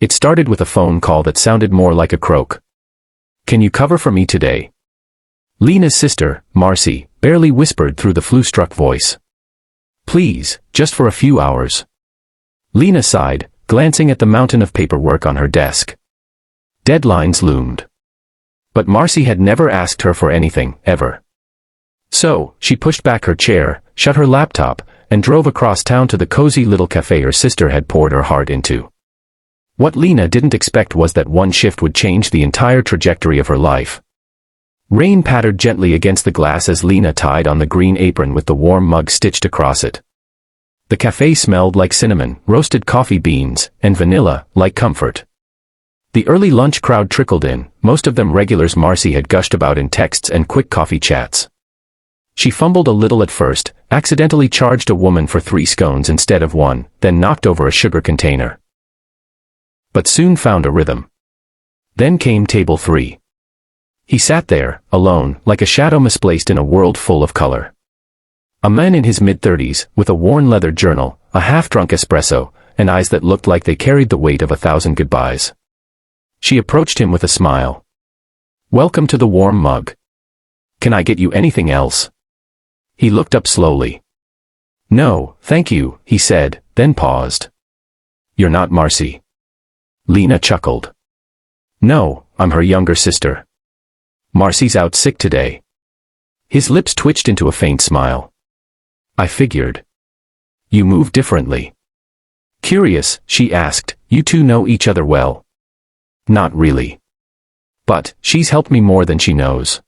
It started with a phone call that sounded more like a croak. "Can you cover for me today?" Lena's sister, Marcy, barely whispered through the flu-struck voice. "Please, just for a few hours." Lena sighed, glancing at the mountain of paperwork on her desk. Deadlines loomed. But Marcy had never asked her for anything, ever. So, she pushed back her chair, shut her laptop, and drove across town to the cozy little cafe her sister had poured her heart into. What Lena didn't expect was that one shift would change the entire trajectory of her life. Rain pattered gently against the glass as Lena tied on the green apron with the warm mug stitched across it. The cafe smelled like cinnamon, roasted coffee beans, and vanilla, like comfort. The early lunch crowd trickled in, most of them regulars Marcy had gushed about in texts and quick coffee chats. She fumbled a little at first, accidentally charged a woman for 3 scones instead of 1, then knocked over a sugar container. But soon found a rhythm. Then came table 3. He sat there, alone, like a shadow misplaced in a world full of color. A man in his mid-30s, with a worn leather journal, a half-drunk espresso, and eyes that looked like they carried the weight of 1,000 goodbyes. She approached him with a smile. "Welcome to the warm mug. Can I get you anything else?" He looked up slowly. "No, thank you," he said, then paused. "You're not Marcy." Lena chuckled. "No, I'm her younger sister. Marcy's out sick today." His lips twitched into a faint smile. "I figured. You move differently." Curious, she asked, "You two know each other well?" "Not really. But, she's helped me more than she knows."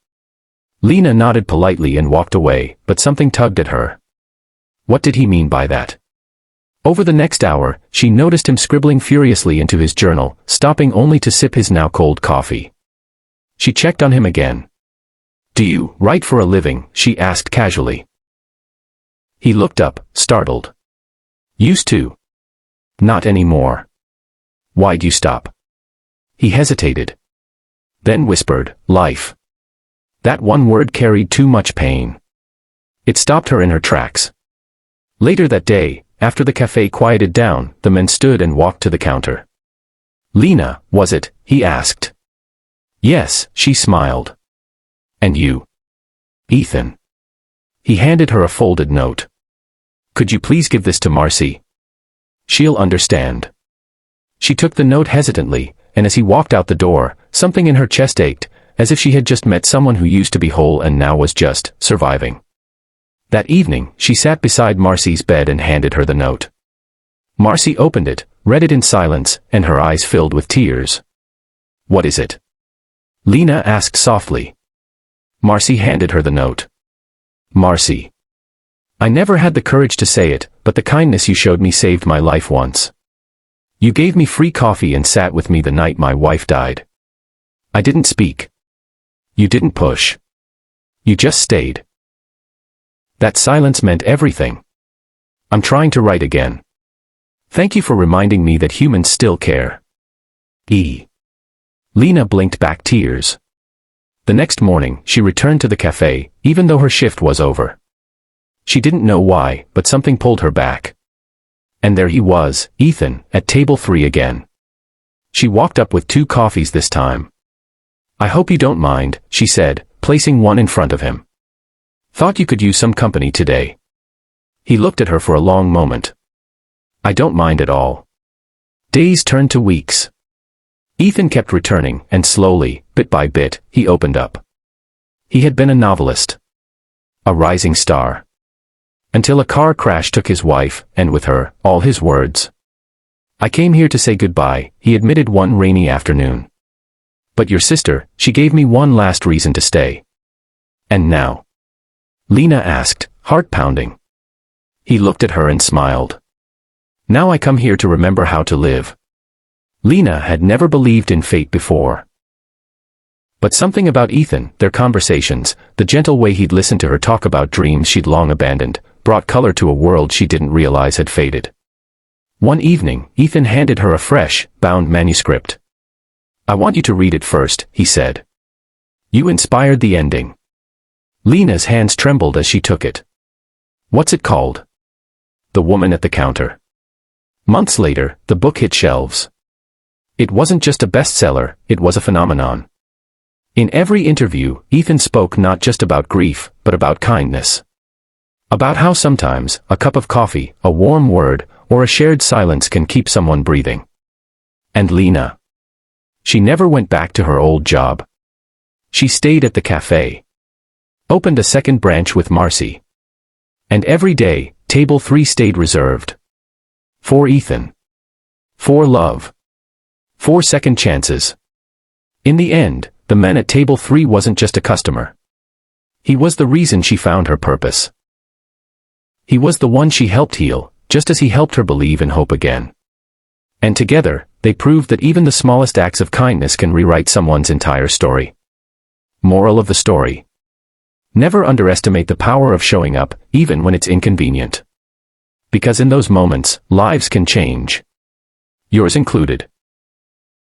Lena nodded politely and walked away, but something tugged at her. What did he mean by that? Over the next hour, she noticed him scribbling furiously into his journal, stopping only to sip his now cold coffee. She checked on him again. "Do you write for a living?" she asked casually. He looked up, startled. "Used to. Not anymore." "Why'd you stop?" He hesitated. Then whispered, "Life." That one word carried too much pain. It stopped her in her tracks. Later that day, after the cafe quieted down, the men stood and walked to the counter. "Lena, was it?" he asked. "Yes," she smiled. "And you?" "Ethan." He handed her a folded note. "Could you please give this to Marcy? She'll understand." She took the note hesitantly, and as he walked out the door, something in her chest ached, as if she had just met someone who used to be whole and now was just surviving. That evening, she sat beside Marcy's bed and handed her the note. Marcy opened it, read it in silence, and her eyes filled with tears. "What is it?" Lena asked softly. Marcy handed her the note. "Marcy. I never had the courage to say it, but the kindness you showed me saved my life once. You gave me free coffee and sat with me the night my wife died. I didn't speak. You didn't push. You just stayed. That silence meant everything. I'm trying to write again. Thank you for reminding me that humans still care. E. Lena blinked back tears. The next morning, she returned to the cafe, even though her shift was over. She didn't know why, but something pulled her back. And there he was, Ethan, at table 3 again. She walked up with 2 coffees this time. "I hope you don't mind," she said, placing one in front of him. "Thought you could use some company today." He looked at her for a long moment. "I don't mind at all." Days turned to weeks. Ethan kept returning, and slowly, bit by bit, he opened up. He had been a novelist. A rising star. Until a car crash took his wife, and with her, all his words. "I came here to say goodbye," he admitted one rainy afternoon. "But your sister, she gave me one last reason to stay." "And now?" Lena asked, heart pounding. He looked at her and smiled. "Now I come here to remember how to live." Lena had never believed in fate before. But something about Ethan, their conversations, the gentle way he'd listen to her talk about dreams she'd long abandoned, brought color to a world she didn't realize had faded. One evening, Ethan handed her a fresh, bound manuscript. "I want you to read it first," he said. "You inspired the ending." Lena's hands trembled as she took it. "What's it called?" "The Woman at the Counter." Months later, the book hit shelves. It wasn't just a bestseller, it was a phenomenon. In every interview, Ethan spoke not just about grief, but about kindness. About how sometimes, a cup of coffee, a warm word, or a shared silence can keep someone breathing. And Lena. She never went back to her old job. She stayed at the cafe. Opened a second branch with Marcy. And every day, table 3 stayed reserved. For Ethan. For love. For second chances. In the end, the man at table 3 wasn't just a customer. He was the reason she found her purpose. He was the one she helped heal, just as he helped her believe and hope again. And together, they proved that even the smallest acts of kindness can rewrite someone's entire story. Moral of the story. Never underestimate the power of showing up, even when it's inconvenient. Because in those moments, lives can change. Yours included.